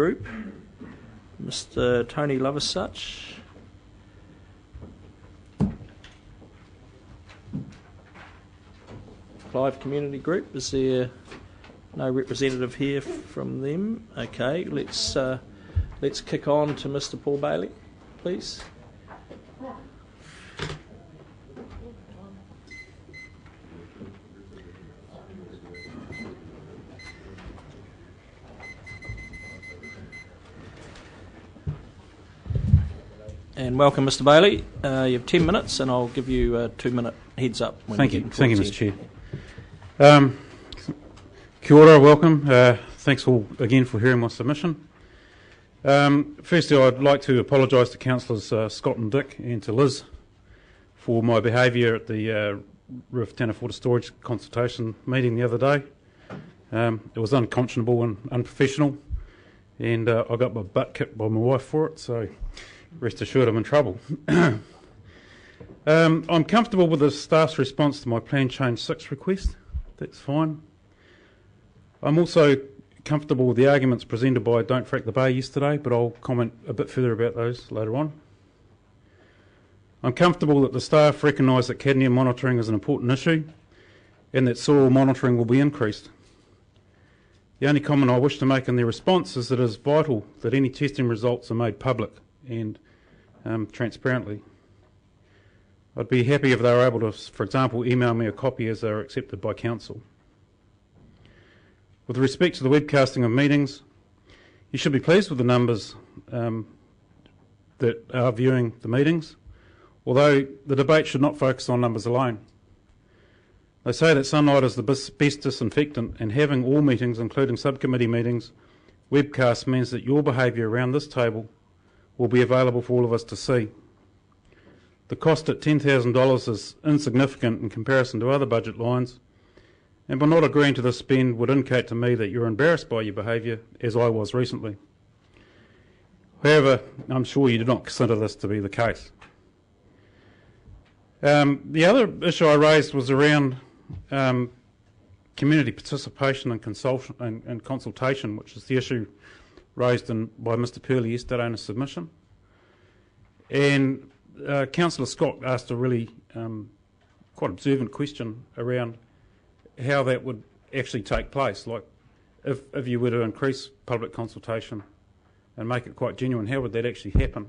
Group, Mr. Tony Loversuch. Clive Community Group, is there no representative here from them? Okay, let's kick on to Mr. Paul Bailey, please. And welcome, Mr. Bailey. You have 10 minutes, and I'll give you a 2-minute heads up. Thank you, Mr. Chair. Kia ora, welcome. Thanks all again for hearing my submission. Firstly, I'd like to apologise to Councillors Scott and Dick and to Liz for my behaviour at the Roof Tanaforta Storage consultation meeting the other day. It was unconscionable and unprofessional, and I got my butt kicked by my wife for it, so rest assured I'm in trouble. I'm comfortable with the staff's response to my Plan Change 6 request. That's fine. I'm also comfortable with the arguments presented by Don't Frack the Bay yesterday, but I'll comment a bit further about those later on. I'm comfortable that the staff recognise that cadmium monitoring is an important issue and that soil monitoring will be increased. The only comment I wish to make in their response is that it is vital that any testing results are made public and transparently. I'd be happy if they were able to, for example, email me a copy as they are accepted by Council. With respect to the webcasting of meetings, you should be pleased with the numbers that are viewing the meetings, although the debate should not focus on numbers alone. They say that sunlight is the best disinfectant, and having all meetings, including subcommittee meetings, webcast means that your behaviour around this table will be available for all of us to see. The cost at $10,000 is insignificant in comparison to other budget lines, and by not agreeing to this spend would indicate to me that you're embarrassed by your behaviour, as I was recently. However, I'm sure you do not consider this to be the case. The other issue I raised was around community participation and consultation, which is the issue raised by Mr. Purley yesterday in a submission. And Councillor Scott asked a really quite observant question around how that would actually take place. Like, if you were to increase public consultation and make it quite genuine, how would that actually happen?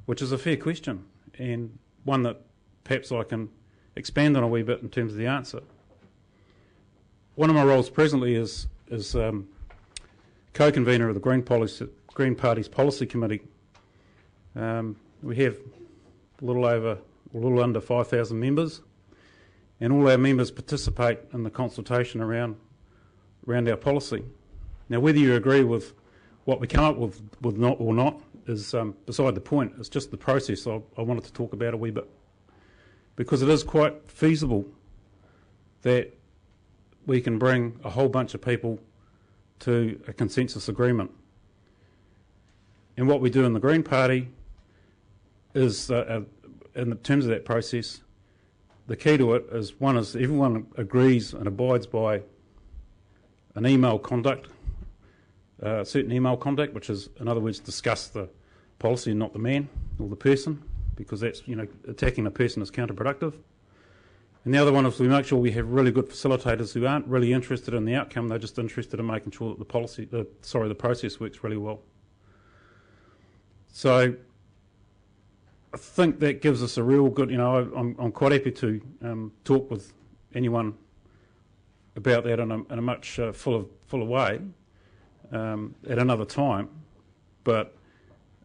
Which is a fair question, and one that perhaps I can expand on a wee bit in terms of the answer. One of my roles presently is co-convener of the Green Party's Policy Committee. We have a little under 5,000 members, and all our members participate in the consultation around our policy. Now, whether you agree with what we come up with or not is beside the point. It's just the process I wanted to talk about a wee bit, because it is quite feasible that we can bring a whole bunch of people to a consensus agreement. And what we do in the Green Party is, in terms of that process, the key to it is everyone agrees and abides by an email conduct, certain email conduct, which is, in other words, discuss the policy and not the man or the person, because that's, attacking a person is counterproductive. And the other one is we make sure we have really good facilitators who aren't really interested in the outcome; they're just interested in making sure that the process works really well. So I think that gives us a real good, I'm quite happy to talk with anyone about that in a much fuller way at another time. But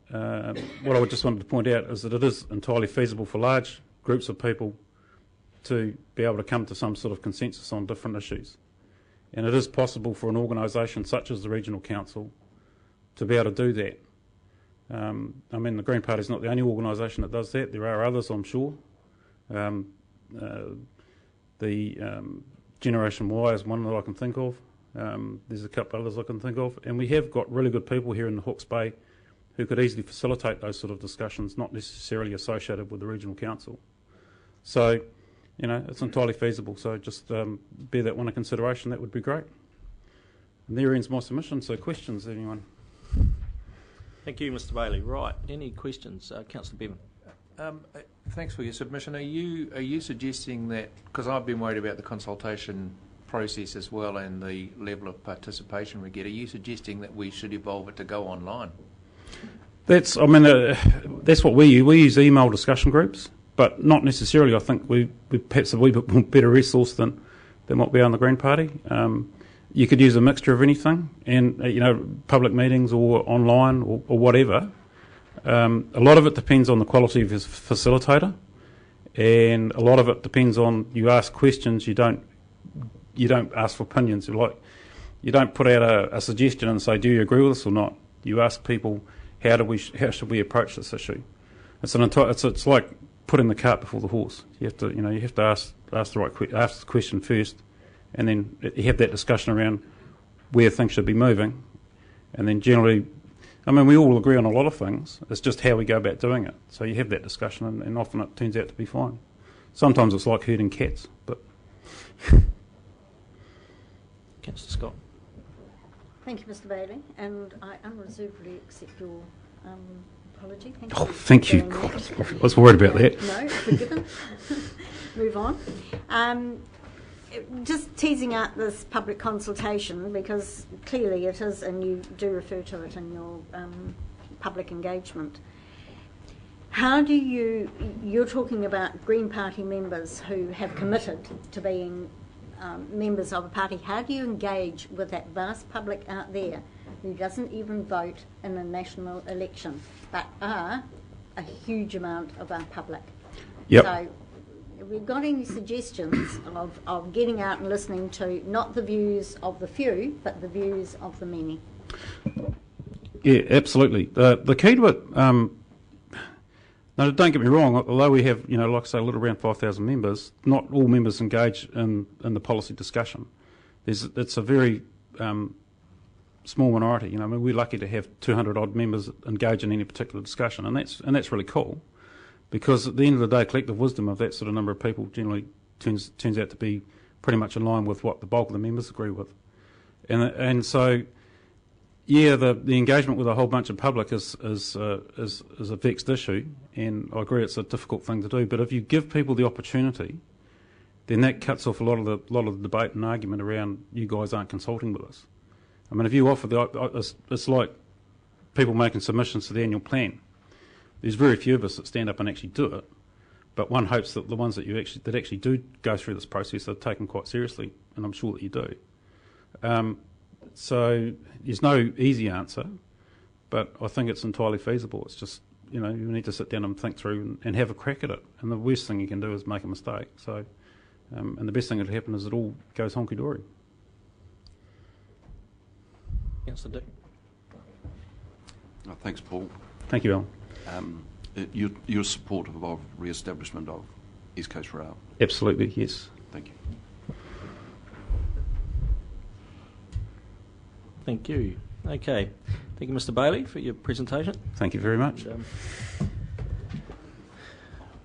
what I just wanted to point out is that it is entirely feasible for large groups of people to be able to come to some sort of consensus on different issues. And it is possible for an organisation such as the Regional Council to be able to do that. The Green Party is not the only organisation that does that. There are others, I'm sure. The Generation Y is one that I can think of. There's a couple others I can think of. And we have got really good people here in the Hawke's Bay who could easily facilitate those sort of discussions, not necessarily associated with the Regional Council. So, it's entirely feasible. So just bear that one in consideration. That would be great. And there ends my submission. So questions, anyone? Thank you, Mr Bailey. Right, any questions? Councillor Bevan. Thanks for your submission. Are you suggesting that, because I've been worried about the consultation process as well and the level of participation we get, are you suggesting that we should evolve it to go online? That's what we use. We use email discussion groups, but not necessarily. I think we perhaps a wee bit more better resource than what we are in the Green Party. You could use a mixture of anything, and public meetings or online or whatever. A lot of it depends on the quality of his facilitator, and a lot of it depends on you ask questions. You don't ask for opinions. You don't put out a suggestion and say, "Do you agree with this or not?" You ask people, how should we approach this issue? It's like putting the cart before the horse. You have to ask the question first, and then you have that discussion around where things should be moving, and then generally, we all agree on a lot of things. It's just how we go about doing it. So you have that discussion, and often it turns out to be fine. Sometimes it's like herding cats, but. Councillor Scott. Thank you, Mr Bailey, and I unreservedly accept your apology. Thank you. Oh, thank you. God, I was worried about that. No, forgiven. Move on. Just teasing out this public consultation, because clearly it is, and you do refer to it in your public engagement. How do you're talking about Green Party members who have committed to being members of a party. How do you engage with that vast public out there who doesn't even vote in a national election, but are a huge amount of our public? Yep. So, have we got any suggestions of getting out and listening to not the views of the few, but the views of the many? Yeah, absolutely. The key to it. No, don't get me wrong. Although we have, like I say, a little around 5,000 members, not all members engage in the policy discussion. It's a very small minority. We're lucky to have 200 odd members engage in any particular discussion, and that's really cool, because at the end of the day, collective wisdom of that sort of number of people generally turns out to be pretty much in line with what the bulk of the members agree with, and so. Yeah, the engagement with a whole bunch of public is a vexed issue, and I agree it's a difficult thing to do. But if you give people the opportunity, then that cuts off a lot of the debate and argument around you guys aren't consulting with us. If you offer it's like people making submissions to the annual plan. There's very few of us that stand up and actually do it, but one hopes that the ones that actually do go through this process are taken quite seriously, and I'm sure that you do. So there's no easy answer, but I think it's entirely feasible. It's just, you need to sit down and think through and have a crack at it. And the worst thing you can do is make a mistake. So, and the best thing that will happen is it all goes honky-dory. Councillor Dick. Thanks, Paul. Thank you, Alan. You're supportive of re-establishment of East Coast Rail? Absolutely, yes. Thank you. Thank you. Okay. Thank you, Mr Bailey, for your presentation. Thank you very much. And,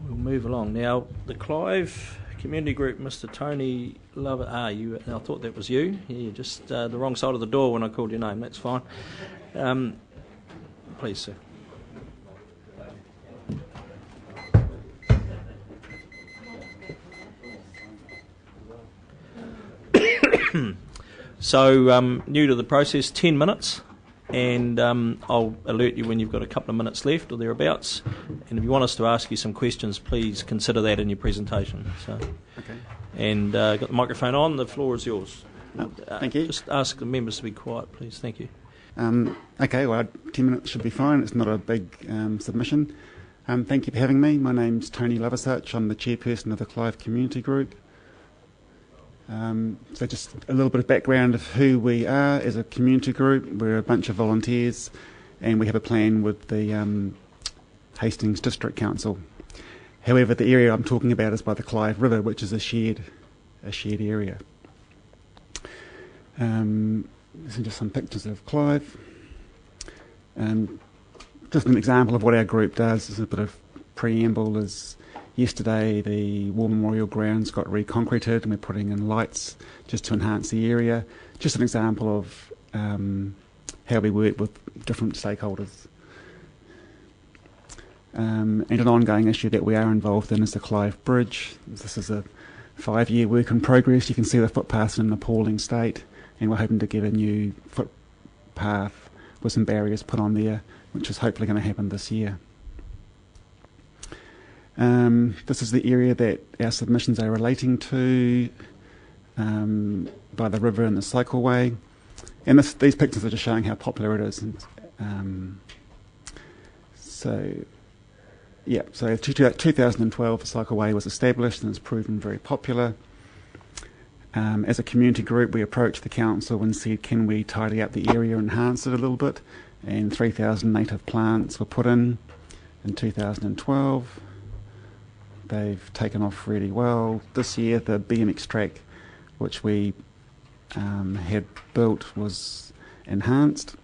we'll move along. Now, the Clive Community Group, Mr Tony Lover... I thought that was you. Yeah, you're just the wrong side of the door when I called your name. That's fine. Please, sir. So, new to the process, 10 minutes, and I'll alert you when you've got a couple of minutes left or thereabouts. And if you want us to ask you some questions, please consider that in your presentation. So, okay. And got the microphone on. The floor is yours. Thank you. Just ask the members to be quiet, please. Thank you. Okay, well, 10 minutes should be fine. It's not a big submission. Thank you for having me. My name's Tony Loversuch. I'm the chairperson of the Clive Community Group. So just a little bit of background of who we are as a community group. We're a bunch of volunteers, and we have a plan with the Hastings District Council. However, the area I'm talking about is by the Clive River, which is a shared area. These are just some pictures of Clive. Just an example of what our group does. This is a bit of preamble. Yesterday, the War Memorial Grounds got reconcreted, and we're putting in lights just to enhance the area. Just an example of how we work with different stakeholders. And an ongoing issue that we are involved in is the Clive Bridge. This is a 5-year work in progress. You can see the footpath's in an appalling state, and we're hoping to get a new footpath with some barriers put on there, which is hopefully going to happen this year. This is the area that our submissions are relating to, by the river and the cycleway. And these pictures are just showing how popular it is. So 2012, the cycleway was established and it's proven very popular. As a community group, we approached the council and said, can we tidy up the area and enhance it a little bit? And 3,000 native plants were put in 2012. They've taken off really well. This year, the BMX track, which we had built, was enhanced.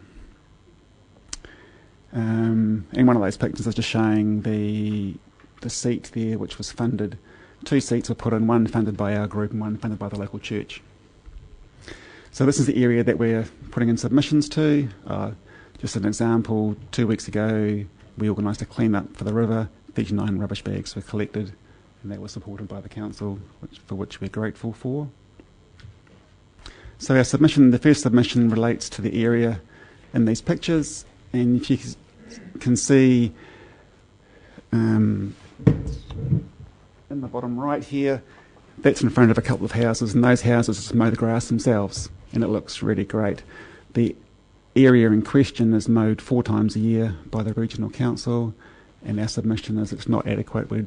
And one of those pictures is just showing the seat there, which was funded. 2 seats were put in, one funded by our group and one funded by the local church. So this is the area that we're putting in submissions to. Just an example, 2 weeks ago, we organised a clean-up for the river. 39 rubbish bags were collected, and that was supported by the council, for which we're grateful for. So our submission, the first submission, relates to the area in these pictures, and if you can see in the bottom right here, that's in front of a couple of houses, and those houses just mow the grass themselves, and it looks really great. The area in question is mowed 4 times a year by the regional council, and our submission is it's not adequate. We'd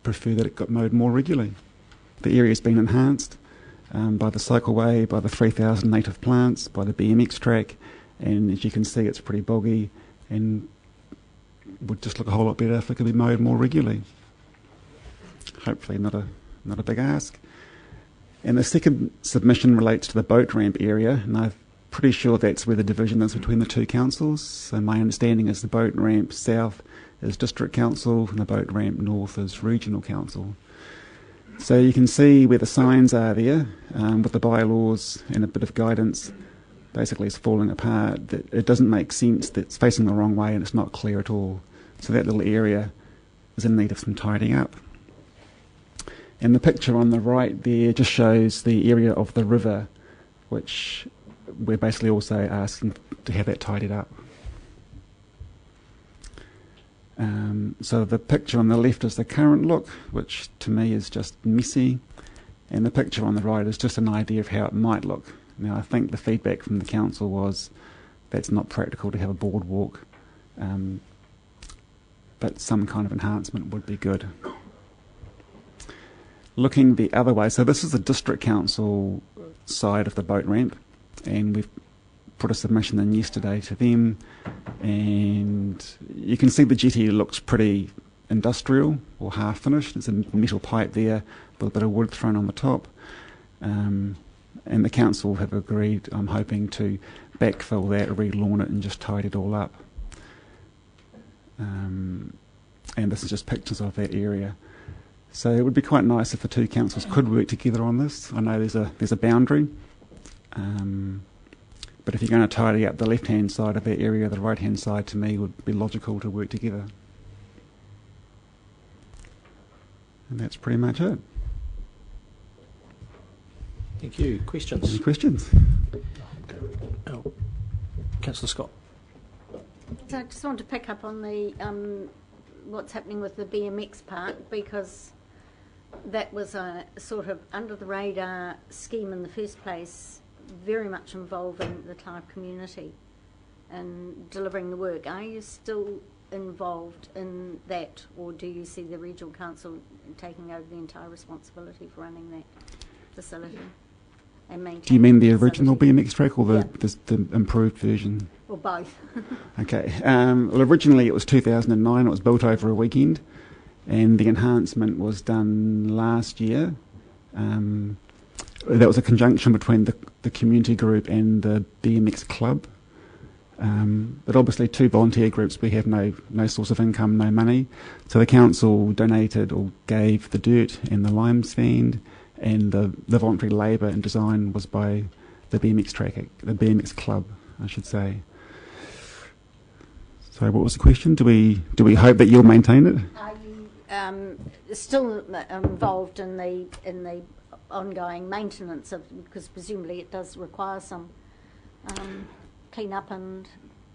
prefer that it got mowed more regularly. The area has been enhanced by the cycleway, by the 3,000 native plants, by the BMX track, and as you can see, it's pretty boggy and would just look a whole lot better if it could be mowed more regularly. Hopefully not a big ask. And the second submission relates to the boat ramp area, and I'm pretty sure that's where the division is between the 2 councils. So my understanding is the boat ramp south is district council and the boat ramp north is regional council. So you can see where the signs are there, with the bylaws and a bit of guidance. Basically it's falling apart. It doesn't make sense, that it's facing the wrong way and it's not clear at all. So that little area is in need of some tidying up. And the picture on the right there just shows the area of the river, which we're basically also asking to have that tidied up. So the picture on the left is the current look, which to me is just messy, and the picture on the right is just an idea of how it might look. Now I think the feedback from the council was that's not practical to have a boardwalk, but some kind of enhancement would be good. Looking the other way, so this is the district council side of the boat ramp, and we've put a submission in yesterday to them, and you can see the jetty looks pretty industrial or half finished. There's a metal pipe there with a bit of wood thrown on the top, and the council have agreed, I'm hoping, to backfill that, relawn it and just tidy it all up. And this is just pictures of that area. So it would be quite nice if the 2 councils could work together on this. I know there's a boundary, but if you're going to tidy up the left-hand side of that area, the right-hand side to me would be logical to work together. And that's pretty much it. Thank you. Questions? Any questions? Oh, Councillor Scott. So I just want to pick up on the what's happening with the BMX park, because that was a sort of under-the-radar scheme in the first place, very much involving the Clive community and delivering the work. Are you still involved in that, or do you see the regional council taking over the entire responsibility for running that facility and maintaining? Do you mean the original BMX track or the improved version? Or both? Okay. Well, originally it was 2009. It was built over a weekend, and the enhancement was done last year. That was a conjunction between the community group and the BMX club. But obviously 2 volunteer groups, we have no source of income, no money. So the council donated or gave the dirt and the lime sand, and the voluntary labour and design was by the BMX track, the BMX club, I should say. So what was the question? Do we hope that you'll maintain it? Are you still involved in the ongoing maintenance of, because presumably it does require some clean up and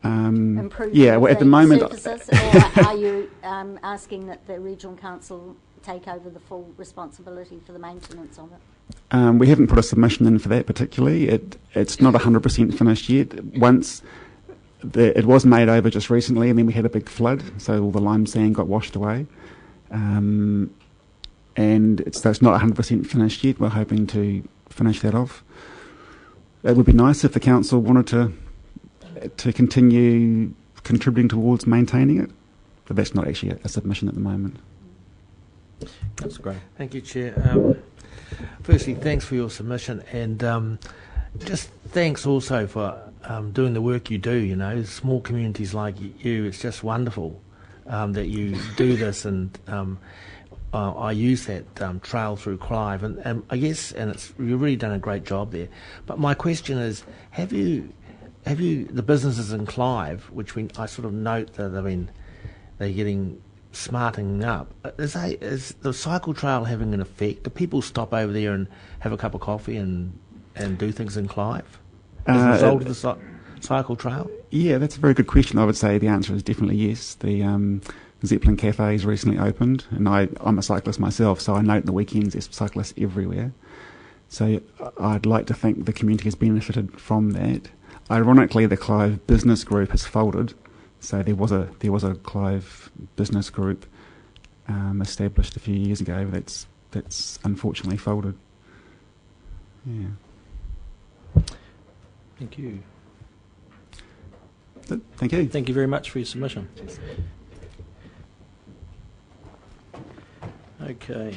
improvement well, at the moment, surfaces, or are you asking that the regional council take over the full responsibility for the maintenance of it? We haven't put a submission in for that particularly. It's not 100% finished yet. Once it was made over just recently, and then we had a big flood, so all the lime sand got washed away. So it's not 100% finished yet. We're hoping to finish that off. It would be nice if the council wanted to continue contributing towards maintaining it, but that's not actually a submission at the moment. That's great. Thank you, Chair. Firstly, thanks for your submission, and just thanks also for doing the work you do. You know, small communities like you, it's just wonderful that you do this, and I use that trail through Clive, and I guess, you've really done a great job there. But my question is, have you the businesses in Clive, which I sort of note that they're getting smartening up. Is the cycle trail having an effect? Do people stop over there and have a cup of coffee and do things in Clive as a result of the cycle trail? Yeah, that's a very good question. I would say the answer is definitely yes. The Zeppelin Cafe has recently opened, and I'm a cyclist myself, so I note the weekends there's cyclists everywhere. So I'd like to think the community has benefited from that. Ironically, the Clive Business Group has folded. So there was a Clive Business Group established a few years ago. That's unfortunately folded. Yeah. Thank you. Thank you. Thank you very much for your submission. Okay.